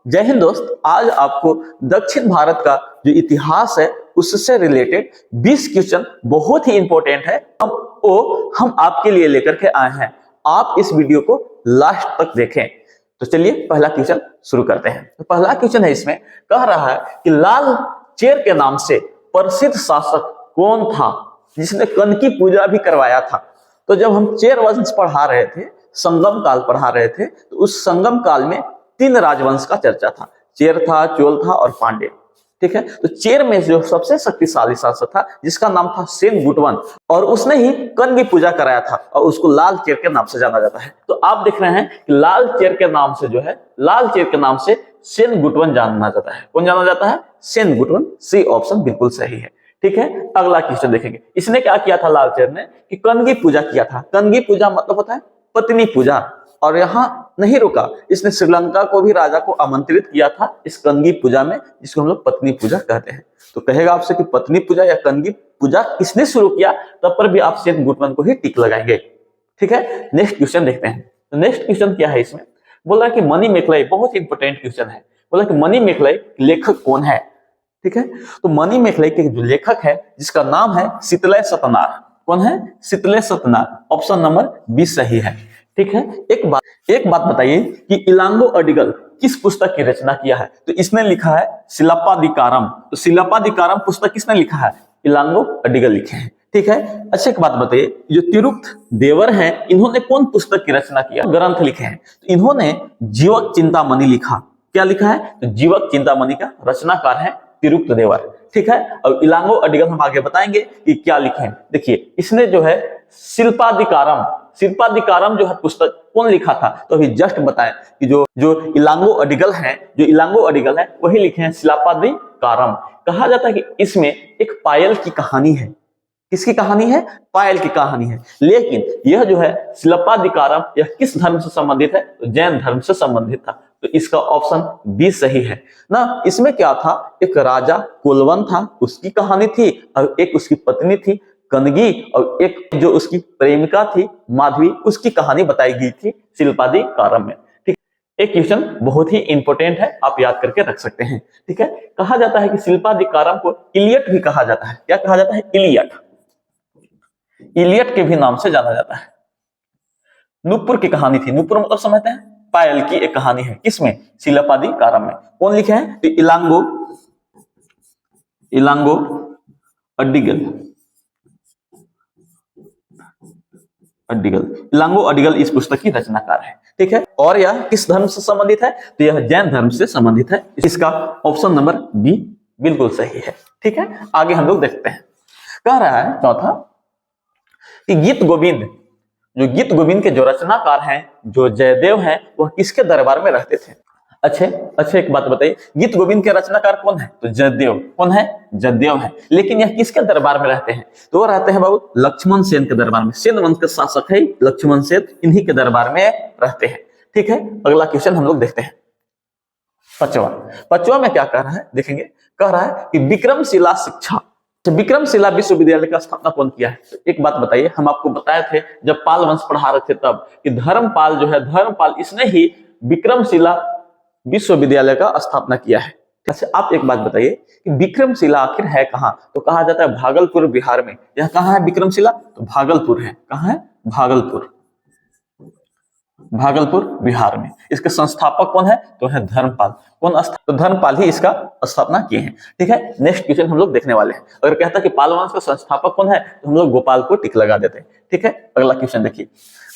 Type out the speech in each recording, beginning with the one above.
जय हिंद दोस्त। आज आपको दक्षिण भारत का जो इतिहास है उससे रिलेटेड 20 क्वेश्चन बहुत ही इंपॉर्टेंट है हम आपके लिए लेकर के आए हैं। आप इस वीडियो को लास्ट तक देखें। तो चलिए पहला क्वेश्चन शुरू करते हैं। तो पहला क्वेश्चन है, इसमें कह रहा है कि लाल चेर के नाम से प्रसिद्ध शासक कौन था जिसने कन की पूजा भी करवाया था। तो जब हम चेर वंश पढ़ा रहे थे, संगम काल पढ़ा रहे थे, तो उस संगम काल में 3 राजवंश का चर्चा था। चेर था, चोल था और पांड्य। ठीक है, तो चेर में जो सबसे शक्तिशाली शासक था जिसका नाम था सेनगुटवन, और उसने ही कन की पूजा कराया था और उसको लाल चेर के नाम से जाना जाता है। तो आप देख रहे हैं कि लाल चेर के नाम से जो है, लाल चेर के नाम से सेनगुटवन जाना जाता है। कौन जाना जाता है? सेनगुटवन। सी ऑप्शन बिल्कुल सही है। ठीक है, अगला क्वेश्चन देखेंगे। इसने क्या किया था लाल चेर ने कि कन की पूजा किया था। कन की पूजा मतलब होता है पत्नी पूजा। और यहां नहीं रुका, इसने श्रीलंका को भी राजा को आमंत्रित किया था इस कंगी पूजा में, जिसको हम लोग पत्नी पूजा कहते हैं। तो कहेगा आपसे कि पत्नी पूजा या कंगी पूजा किसने शुरू किया, तब पर भी आप सेनगुटवन को ही टिक लगाएंगे। ठीक है, नेक्स्ट क्वेश्चन देखते हैं। तो नेक्स्ट क्वेश्चन क्या है, इसमें बोला कि मणि मेखलाई, बहुत ही इंपोर्टेंट क्वेश्चन है। बोला कि मणि मेखलाई लेखक कौन है। ठीक है, तो मणि मेखलाई के जो लेखक है जिसका नाम है शीतलय सतनार। कौन है? शीतलय सतनार। ऑप्शन नंबर 20 सही है। ठीक है, एक बात बताइए कि इलांगो अडिगल किस पुस्तक की रचना किया है। तो इसने लिखा है शिलापादिकारम। तो शिलापादिकारम पुस्तक किसने लिखा है? इलांगो अडिगल लिखे हैं। ठीक है, अच्छा एक बात बताइए, जो तिरुक्त देवर हैं इन्होंने कौन पुस्तक की रचना किया, ग्रंथ लिखे हैं। तो इन्होंने जीवक चिंतामणि लिखा। क्या लिखा है? तो जीवक चिंतामणि का रचनाकार है तिरुक्त देवर। ठीक है, और इलांगो अडिगल हम आगे बताएंगे कि क्या लिखे हैं। देखिए, इसने जो है शिल्पादिकारम, शिल्पादिकारम जो है पुस्तक कौन लिखा था, तो अभी जस्ट बताएं कि जो इलांगो अडिगल है, जो इलांगो अडिगल है वही लिखे हैं शिल्पादिकारम। कहा जाता है कि इसमें एक पायल की कहानी है। किसकी कहानी है? पायल की कहानी है। लेकिन यह जो है शिल्पादिकारम यह किस धर्म से संबंधित है? तो जैन धर्म से संबंधित था। तो इसका ऑप्शन 20 सही है ना। इसमें क्या था, एक राजा कुलवन था, उसकी कहानी थी, और एक उसकी पत्नी थी कनगी, और एक जो उसकी प्रेमिका थी माधवी, उसकी कहानी बताई गई थी शिल्पादिकारम में। ठीक, एक क्वेश्चन बहुत ही इंपॉर्टेंट है, आप याद करके रख सकते हैं। ठीक है, कहा जाता है कि शिल्पादिकारम को इलियट भी कहा जाता है। क्या कहा जाता है? इलियट। इलियट के भी नाम से जाना जाता है। नूपुर की कहानी थी। नूपुर मतलब समझते हैं, पायल की एक कहानी है। किसमें? शिलापादिकारम में। कौन लिखे हैं? तो इलांगो अडिगल। इलांगो अडिगल इस पुस्तक की रचनाकार है। ठीक है, और यह किस धर्म से संबंधित है? तो यह जैन धर्म से संबंधित है। इसका ऑप्शन नंबर बी बिल्कुल सही है। ठीक है, आगे हम लोग देखते हैं। कह रहा है चौथा कि गीत गोविंद के जो रचनाकार हैं, जो जयदेव हैं, वह किसके दरबार में रहते थे। अच्छे एक बात बताइए, गीत गोविंद के रचनाकार कौन है? तो जयदेव। कौन है? जयदेव है। लेकिन यह किसके दरबार में रहते हैं? तो वो रहते हैं बाबू लक्ष्मण सेन के दरबार में। सेन वंश के शासक है लक्ष्मण सेन, इन्हीं के दरबार में रहते हैं। ठीक है, अगला क्वेश्चन हम लोग देखते हैं। पांचवा में क्या कह रहा है देखेंगे। कह रहा है कि विक्रमशिला शिक्षा, विक्रमशिला विश्वविद्यालय का स्थापना कौन किया है। तो एक बात बताइए, हम आपको बताए थे जब पाल वंश पढ़ा रहे थे तब, कि धर्मपाल जो है, धर्मपाल इसने ही विक्रमशिला विश्वविद्यालय का स्थापना किया है। अच्छा, आप एक बात बताइए कि विक्रमशिला आखिर है कहां। तो कहा जाता है भागलपुर बिहार में। यह कहां है विक्रमशिला? तो भागलपुर है। कहां है? भागलपुर बिहार में। इसके संस्थापक कौन है? तो है धर्मपाल। तो धर्मपाल ही इसका स्थापना किए हैं। ठीक है, नेक्स्ट क्वेश्चन हम लोग देखने वाले हैं। अगर कहता कि पाल वंश का संस्थापक कौन है, तो हम लोग गोपाल को टिक लगा देते हैं। ठीक है, अगला क्वेश्चन देखिए।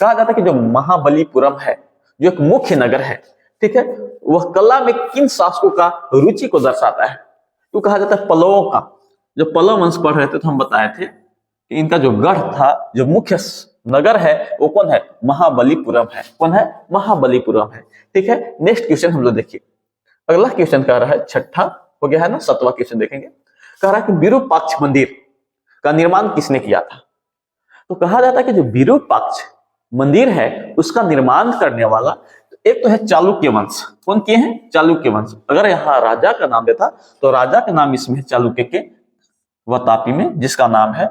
कहा जाता है कि जो महाबलीपुरम है, जो एक मुख्य नगर है, ठीक है, वह कला में किन शासकों का रुचि को दर्शाता है। तो कहा जाता है पल्लवों का। जो पल्लव वंश पढ़ रहे थे तो हम बताए थे कि इनका जो गढ़ था, जो मुख्य नगर है, वो कौन है? महाबलीपुरम है। कौन है? महाबलीपुरम है। ठीक है, नेक्स्ट क्वेश्चन हम लोग देखिए। अगला क्वेश्चन कह रहा है, छठा हो गया है ना, 7वां क्वेश्चन देखेंगे। कह रहा है कि विरूपाक्ष मंदिर का निर्माण किसने किया था। तो कहा जाता है कि जो विरूपाक्ष मंदिर है उसका निर्माण करने वाला एक तो है चालुक्य वंश। कौन किए हैं? चालुक्य वंश। अगर यहाँ राजा का नाम देता तो राजा का नाम इसमें है चालुक्य के, वतापी में, जिसका नाम है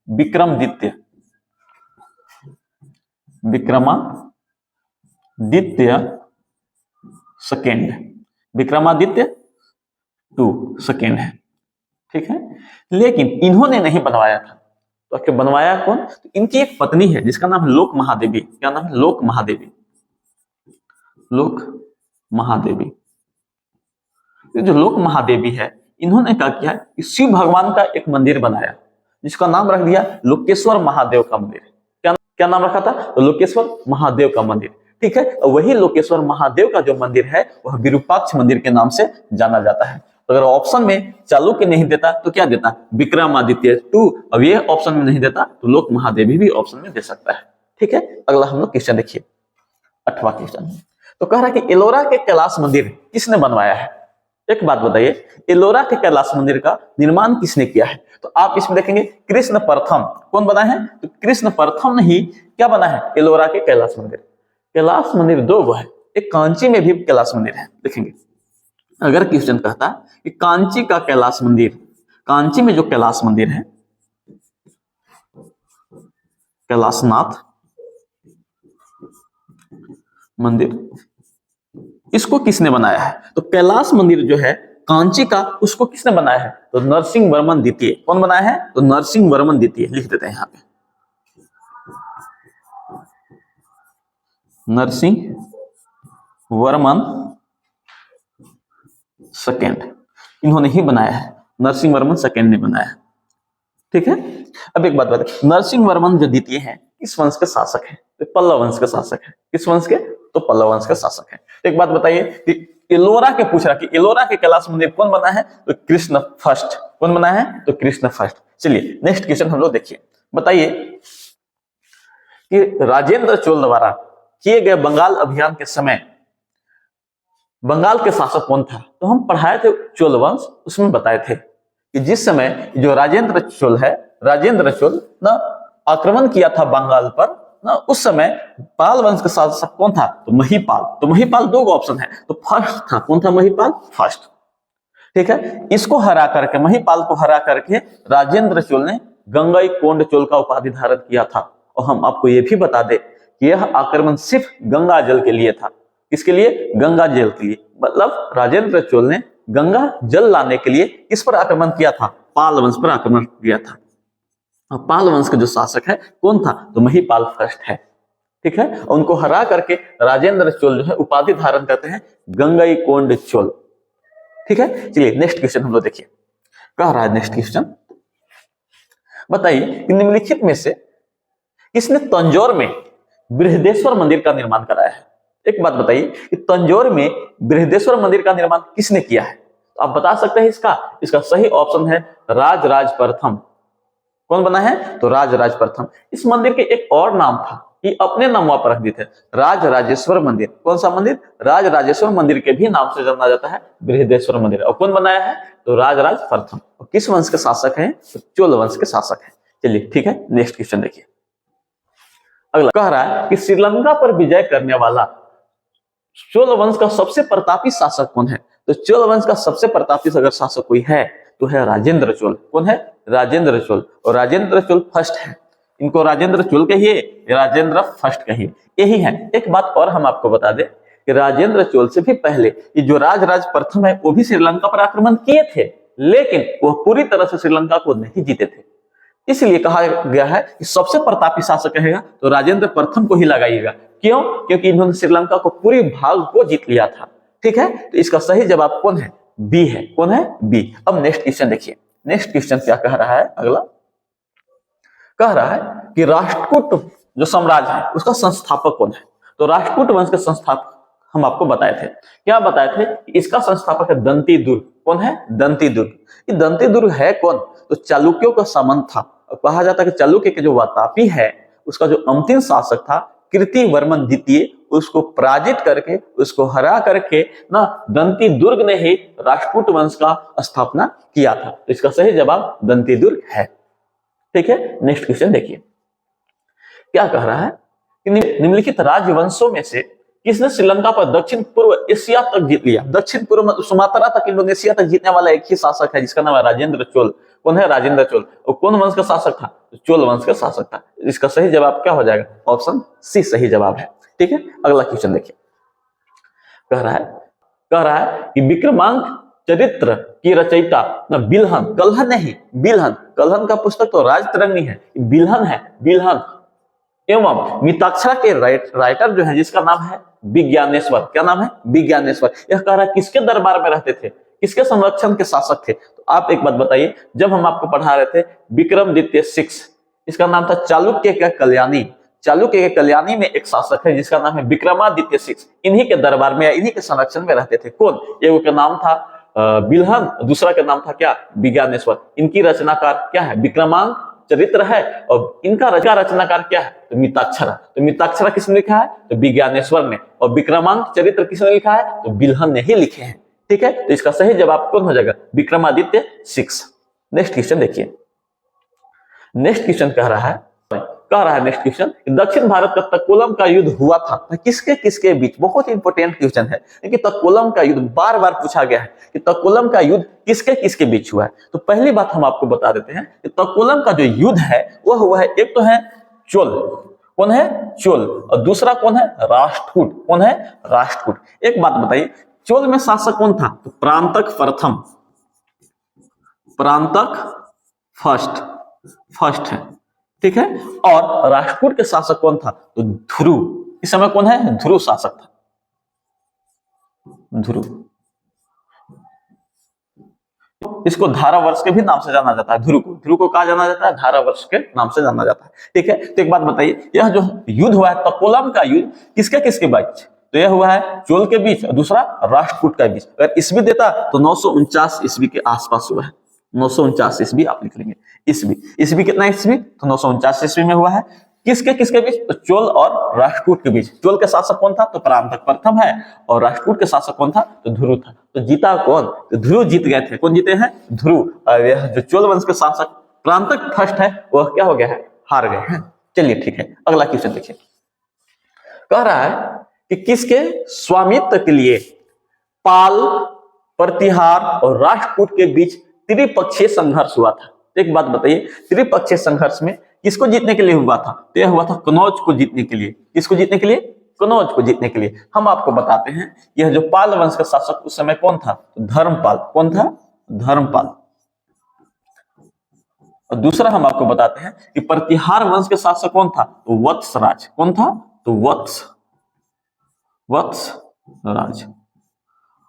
विक्रमादित्य सेकेंड। विक्रमादित्य 2 सेकेंड है, ठीक है। लेकिन इन्होंने नहीं बनवाया था, तो आखिर बनवाया कौन? तो इनकी एक पत्नी है जिसका नाम है लोक महादेवी। क्या नाम है? लोक महादेवी। लोक महादेवी। ये जो लोक महादेवी है, इन्होंने क्या किया कि शिव भगवान का एक मंदिर बनाया जिसका नाम रख दिया लोकेश्वर महादेव का मंदिर। क्या नाम रखा था? तो लोकेश्वर महादेव का मंदिर, ठीक है। वही लोकेश्वर महादेव का जो मंदिर है वह विरूपाक्ष मंदिर के नाम से जाना जाता है। तो अगर ऑप्शन में चालुक्य नहीं देता तो क्या देता? विक्रमादित्य 2। अब ये ऑप्शन में नहीं देता तो लोक महादेवी भी ऑप्शन में दे सकता है, ठीक है। अगला हम लोग क्वेश्चन देखिए, 8वां क्वेश्चन। तो कह रहा है कि एलोरा के कैलाश मंदिर किसने बनवाया है? एक बात बताइए, एलोरा के कैलाश मंदिर का निर्माण किसने किया है? तो आप इसमें देखेंगे कृष्ण प्रथम। कौन बना है? तो कृष्ण प्रथम ने ही क्या बना है? एलोरा के कैलाश मंदिर। कैलाश मंदिर 2 गो है, एक कांची में भी कैलाश मंदिर है। देखेंगे अगर क्वेश्चन कहता कि कांची का कैलाश मंदिर, कांची में जो कैलाश मंदिर है, कैलाशनाथ मंदिर, इसको किसने बनाया है? तो कैलाश मंदिर जो है कांची का, उसको किसने बनाया है? तो नरसिंह वर्मन द्वितीय। कौन बनाया है? तो नरसिंह वर्मन द्वितीय। लिख देते हैं यहां पे, नरसिंह वर्मन सेकेंड, इन्होंने ही बनाया है। नरसिंह वर्मन सेकेंड ने बनाया, ठीक है। अब एक बात बताइए, नरसिंह वर्मन जो द्वितीय है किस वंश के शासक है? तो पल्लव वंश के शासक है। किस वंश के? तो पल्लव वंश के शासक है। तो एक बात बताइए कि एलोरा के पूछ रहा कि एलोरा के कैलाश मंदिर कौन बना है? तो कृष्ण फर्स्ट। कौन बना है? तो कृष्ण फर्स्ट। चलिए नेक्स्ट क्वेश्चन हम लोग देखिए। बताइए कि राजेंद्र चोल द्वारा किए गए बंगाल अभियान के समय बंगाल के शासक कौन था? तो हम पढ़ाए थे चोल वंश, उसमें बताए थे कि जिस समय जो राजेंद्र चोल है, राजेंद्र चोल ना आक्रमण किया था बंगाल पर ना, उस समय पाल वंश का शासक कौन था? तो महिपाल। तो महिपाल 2 ऑप्शन है, तो फर्स्ट था। कौन था? महिपाल फर्स्ट, ठीक है। इसको हरा करके, महिपाल को हरा करके राजेंद्र चोल ने गंगईकोंड चोल का उपाधि धारण किया था। और हम आपको यह भी बता दें कि यह आक्रमण सिर्फ गंगा जल के लिए था। किसके लिए? गंगा जल के लिए। मतलब राजेंद्र चोल ने गंगा जल लाने के लिए किस पर आक्रमण किया था? पाल वंश पर आक्रमण किया था। पाल वंश का जो शासक है कौन था? तो महिपाल फर्स्ट है, ठीक है। उनको हरा करके राजेंद्र चोल जो है उपाधि धारण करते हैं गंगईकोंड चोल, ठीक है। चलिए नेक्स्ट क्वेश्चन हम लोग देखिए। कह रहा है नेक्स्ट क्वेश्चन, बताइए निम्नलिखित में से किसने तंजौर में बृहदेश्वर मंदिर का निर्माण कराया है? एक बात बताइए कि तंजौर में बृहदेश्वर मंदिर का निर्माण किसने किया है? तो आप बता सकते हैं इसका सही ऑप्शन है राजराज प्रथम। कौन बना है? तो राजराज प्रथम। इस मंदिर के एक और नाम था कि अपने नाम वहां पर रख दिए थे, राजराजेश्वर मंदिर। कौन सा मंदिर? राजराजेश्वर मंदिर के भी नाम से जाना जाता है बृहदेश्वर मंदिर। और कौन बनाया है? तो राजराज प्रथम। और किस वंश के शासक हैं? तो चोल वंश के शासक हैं। चलिए ठीक है, नेक्स्ट क्वेश्चन देखिए। अगला कह रहा है कि श्रीलंका पर विजय करने वाला चोल वंश का सबसे प्रतापी शासक कौन है? तो चोल वंश का सबसे प्रतापी अगर शासक कोई है तो है राजेंद्र चोल। कौन है? राजेंद्र चोल। और राजेंद्र चोल फर्स्ट है। इनको राजेंद्र चोल कहिए, राजेंद्र फर्स्ट कहिए, यही है। एक बात और हम आपको बता दें कि राजेंद्र चोल से भी पहले ये जो राजराज प्रथम है वो भी श्रीलंका पर आक्रमण किए थे, लेकिन वह पूरी तरह से श्रीलंका को नहीं जीते थे। इसलिए कहा गया है कि सबसे प्रतापी शासक रहेगा तो राजेंद्र प्रथम को ही लगाइएगा। क्यों? क्योंकि इन्होंने श्रीलंका को पूरी भाग को जीत लिया था, ठीक है। तो इसका सही जवाब कौन है? बी है। कौन है? बी। अब नेक्स्ट क्वेश्चन देखिए। नेक्स्ट क्वेश्चन क्या कह रहा है? अगला कह रहा है कि राष्ट्रकूट जो साम्राज्य है उसका संस्थापक कौन है? तो राष्ट्रकूट वंश के संस्थापक हम आपको बताए थे। क्या बताए थे? कि इसका संस्थापक है दंती दुर्ग। कौन है? दंती दुर्ग। ये दंती दुर्ग है कौन? तो चालुक्यों का सामंत था। कहा जाता है कि चालुक्य के जो वातापी है उसका जो अंतिम शासक था कीर्ति वर्मन द्वितीय, उसको पराजित करके, उसको हरा करके ना दंती दुर्ग ने ही राष्ट्रकूट वंश का स्थापना किया था। तो इसका सही जवाब दंती दुर्ग है, ठीक है। नेक्स्ट क्वेश्चन देखिए क्या कह रहा है कि निम्नलिखित राजवंशों में से किसने श्रीलंका पर दक्षिण पूर्व एशिया तक जीत लिया? दक्षिण पूर्व मतलब सुमात्रा तक, इंडोनेशिया तक जीतने वाला एक ही शासक है जिसका नाम है राजेंद्र चोल। कौन है? राजेंद्र चोल। और कौन वंश का शासक था? चोल वंश का शासक था। इसका सही जवाब क्या हो जाएगा? ऑप्शन सी सही जवाब है, ठीक है। अगला क्वेश्चन देखिए। कह रहा है कह रहा है कि विक्रमांक चरित्र की रचयिता न बिल्हन, कल्हन नहीं, बिल्हन, कल्हन का पुस्तक तो राजतरंगी है, बिल्हन है, बिल्हन एवं मिताक्षरा के राइटर जो है जिसका नाम है विज्ञानेश्वर, क्या नाम है? विज्ञानेश्वर। यह कह रहा है किसके दरबार में रहते थे, किसके संरक्षण के शासक थे? तो आप एक बात बताइए, जब हम आपको पढ़ा रहे थे विक्रमादित्य 6, इसका नाम था चालुक्य के कल्याणी, चालुक्य के कल्याणी में एक शासक है जिसका नाम है विक्रमादित्य 6, इन्हीं के दरबार में या इन्हीं के संरक्षण में रहते थे। कौन? एक का नाम था बिल्हन, दूसरा का नाम था क्या? विज्ञानेश्वर। इनकी रचनाकार क्या है? विक्रमांक चरित्र है, और इनका रचनाकार क्या है? तो मिताक्षरा। तो मिताक्षरा किसने लिखा है? तो विज्ञानेश्वर ने। और विक्रमांक चरित्र किसने लिखा है? तो बिल्हन ने ही लिखे हैं। ठीक है, तो इसका सही जवाब कौन हो जाएगा? विक्रमादित्य 6। नेक्स्ट क्वेश्चन देखिए, नेक्स्ट क्वेश्चन कह रहा है नेक्स्ट क्वेश्चन, दक्षिण भारत का तक्कोलम का युद्ध हुआ था किसके किसके बीच? बहुत इंपॉर्टेंट क्वेश्चन है, क्योंकि तक्कोलम का युद्ध बार बार पूछा गया है कि तक्कोलम का युद्ध किसके किसके बीच हुआ है। तो पहली बात हम आपको बता देते हैं कि तक्कोलम का जो युद्ध है वह हुआ है, एक तो है चोल, कौन है? चोल, और दूसरा कौन है? राष्ट्रकूट। कौन है? राष्ट्रकूट। एक बात बताइए, चोल में शासक कौन था? तो प्रांतक प्रथम, प्रांतक फर्स्ट है, ठीक है। और राष्ट्रकूट के शासक कौन था? तो ध्रुव। इस समय कौन है? ध्रुव शासक था, ध्रुव। इसको धारावर्ष के भी नाम से जाना जाता है, ध्रुव को कहा जाना जाता है? धारावर्ष के नाम से जाना जाता है, ठीक है। तो एक बात बताइए, यह जो युद्ध हुआ है तक्कोलम का युद्ध किसके किसके बीच? तो यह हुआ है चोल के बीच और दूसरा राष्ट्रकूट के बीच। अगर ईस्वी देता तो 949 ईस्वी के आसपास हुआ है, 949 ईस्वी आप लिख लेंगे। ईस्वी कितना ईस्वी? तो 949 ईस्वी में हुआ है। किसके किसके बीच? तो चोल और राष्ट्रकूट के बीच। चोल के शासक कौन था? तो प्रांतक प्रथम है, और राष्ट्रकूट के शासक कौन था? तो ध्रुव था। तो जीता कौन? तो ध्रुव जीत गए थे। कौन जीते हैं? ध्रुव। और यह जो चोल वंश के शासक प्रांतक फर्स्ट है वह क्या हो गया है? हार गए हैं। चलिए ठीक है, अगला क्वेश्चन देखिए। कह रहा है कि किसके स्वामित्व के लिए पाल, प्रतिहार और राष्ट्रकूट के बीच त्रिपक्षीय संघर्ष हुआ था? एक बात बताइए, त्रिपक्षीय संघर्ष में किसको जीतने के लिए हुआ था? तो यह हुआ था कनौज को जीतने के लिए। किसको जीतने के लिए? कनौज को जीतने के लिए। हम आपको बताते हैं, यह जो पाल वंश का शासक उस समय कौन था? तो धर्मपाल। कौन था? धर्मपाल। और दूसरा हम आपको बताते हैं कि प्रतिहार वंश के शासक कौन था? तो वत्सराज। कौन था? तो वत्सराज।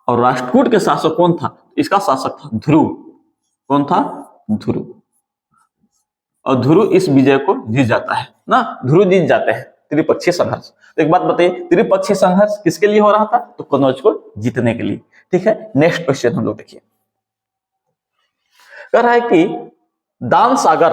और राष्ट्रकूट के शासक कौन था? इसका शासक था ध्रुव। कौन था? ध्रुव। और ध्रुव इस विजय को जीत जाता है ना, ध्रुव जीत जाते हैं त्रिपक्षीय संघर्ष। तो एक बात बताइए, त्रिपक्षीय संघर्ष किसके लिए हो रहा था? तो कनौज को जीतने के लिए, ठीक है। नेक्स्ट क्वेश्चन हम लोग देखिए, कह रहा है कि दान सागर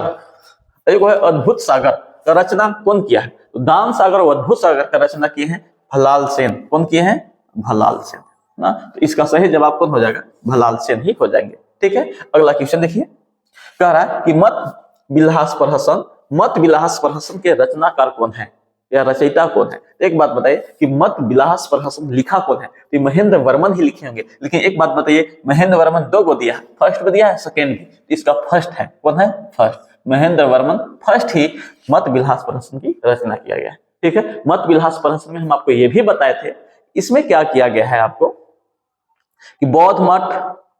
एक है अद्भुत सागर का रचना कौन किया है? तो दान सागर और अद्भुत सागर का रचना किए हैं भलाल सेन। कौन किए हैं? भलाल सेन ना। तो इसका सही जवाब कौन हो जाएगा? भलाल सेन ही हो जाएंगे, ठीक है। अगला क्वेश्चन देखिए, कह रहा है कि मत विलास प्रहसन के रचनाकार कौन है या रचयिता कौन है? एक बात बताइए कि मत विलास प्रहसन लिखा कौन है? तो महेंद्र वर्मन ही लिखे होंगे। लेकिन एक बात बताइए, महेंद्र वर्मन 2 को दिया है, फर्स्ट को दिया है, सेकेंड भी। इसका फर्स्ट है, कौन है? फर्स्ट। महेंद्र वर्मन फर्स्ट ही मत विलास प्रहसन की रचना किया गया है, ठीक है। मत विलास प्रहसन में हम आपको ये भी बताए थे, इसमें क्या किया गया है आपको कि बौद्ध मठ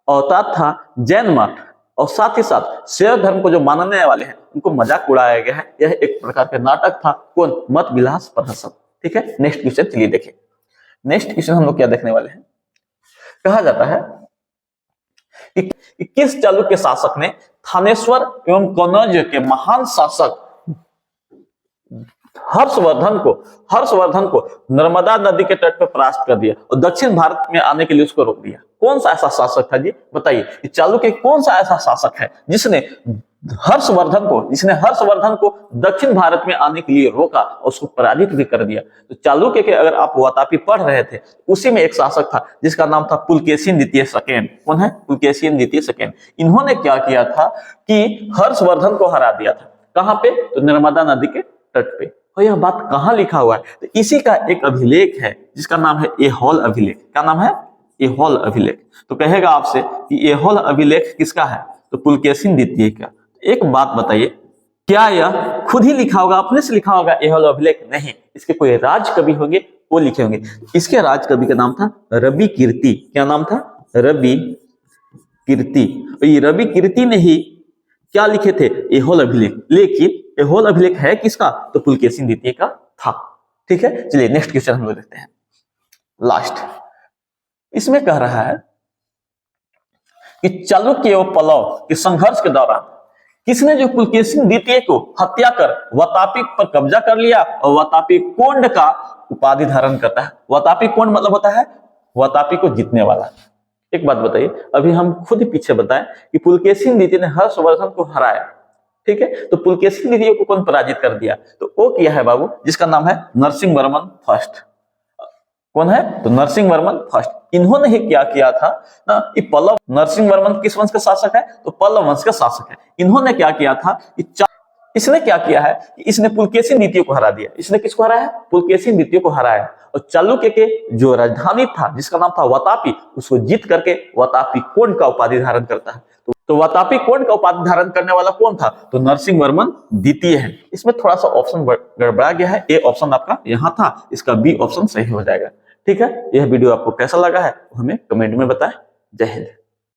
अवतार था, जैन मठ और साथ ही साथ शैव धर्म को जो मानने वाले हैं उनको मजाक उड़ाया गया है। यह एक प्रकार का नाटक था। कौन? मत विलास प्रहसन, ठीक है। नेक्स्ट क्वेश्चन चलिए देखें। नेक्स्ट क्वेश्चन हम लोग क्या देखने वाले हैं, कहा जाता है कि किस चालुक्य शासक ने थानेश्वर एवं कनौज के महान शासक हर्षवर्धन को नर्मदा नदी के तट पर परास्त कर दिया और दक्षिण भारत में आने के लिए उसको रोक दिया? कौन सा ऐसा शासक था जी? बताइए, चालुक्य कौन सा ऐसा शासक है जिसने हर्षवर्धन को दक्षिण भारत में आने के लिए रोका और उसको पराजित भी कर दिया? तो चालुक्य के अगर आप वातापी पढ़ रहे थे, उसी में एक शासक था जिसका नाम था पुलकेशिन द्वितीय सेकेंड। कौन है? पुलकेशिन द्वितीय सेकेंड। इन्होंने क्या किया था कि हर्षवर्धन को हरा दिया था। कहां पे? तो नर्मदा नदी के तट पे। और यह बात कहां लिखा हुआ है? तो इसी का एक अभिलेख है जिसका नाम है ऐहोल अभिलेख। क्या नाम है? ऐहोल अभिलेख। तो कहेगा आपसे कि ऐहोल अभिलेख किसका है? तो पुलकेशिन द्वितीय का। एक बात बताइए, क्या यह खुद ही लिखा होगा, अपने से लिखा होगा यह वाला अभिलेख? नहीं, इसके कोई राज कवि होंगे वो लिखे होंगे। इसके राज कवि का नाम था रवि कीर्ति। क्या नाम था? रवि कीर्ति। और ये रवि कीर्ति ने ही क्या लिखे थे? एहोल अभिलेख। लेकिन एहोल अभिलेख है किसका? तो पुलकेशिन द्वितीय का था। ठीक है, चलिए नेक्स्ट क्वेश्चन हम लोग देखते हैं, लास्ट। इसमें कह रहा है कि चालुक्य और पल्लव के संघर्ष के दौरान किसने जो पुलकेशिन द्वितीय को हत्या कर वातापी पर कब्जा कर लिया और वातापी कोंड का उपाधि धारण करता है। वातापी कोंड मतलब होता है वातापी को जीतने वाला। एक बात बताइए, अभी हम खुद पीछे बताएं कि पुलकेशिन द्वितीय ने हर्षवर्धन को हराया, ठीक है, तो पुलकेशिन द्वितीय को कौन पराजित कर दिया? तो वो किया है बाबू, जिसका नाम है नरसिंहवर्मन फर्स्ट। कौन है? तो नरसिंहवर्मन फर्स्ट। इन्होंने ही क्या किया था ना, कि पल्लव, नरसिंहवर्मन किस वंश का शासक है? तो पल्लव वंश का शासक है। इन्होंने क्या किया था कि इसने क्या किया है कि इसने पुलकेशिन द्वितीय को हरा दिया। इसने किसको हराया? पुलकेशिन द्वितीय को हराया। और चालुक्य के जो राजधानी था जिसका नाम था वातापी, उसको जीत करके वातापी कोंड का उपाधि धारण करता है। तो वातापी कोंड का उपाधि धारण करने वाला कौन था? तो नरसिंहवर्मन द्वितीय है। इसमें थोड़ा सा ऑप्शन गड़बड़ा गया है, ए ऑप्शन आपका यहाँ था, इसका बी ऑप्शन सही हो जाएगा। ठीक है, यह वीडियो आपको कैसा लगा है हमें कमेंट में बताएं। जय हिंद।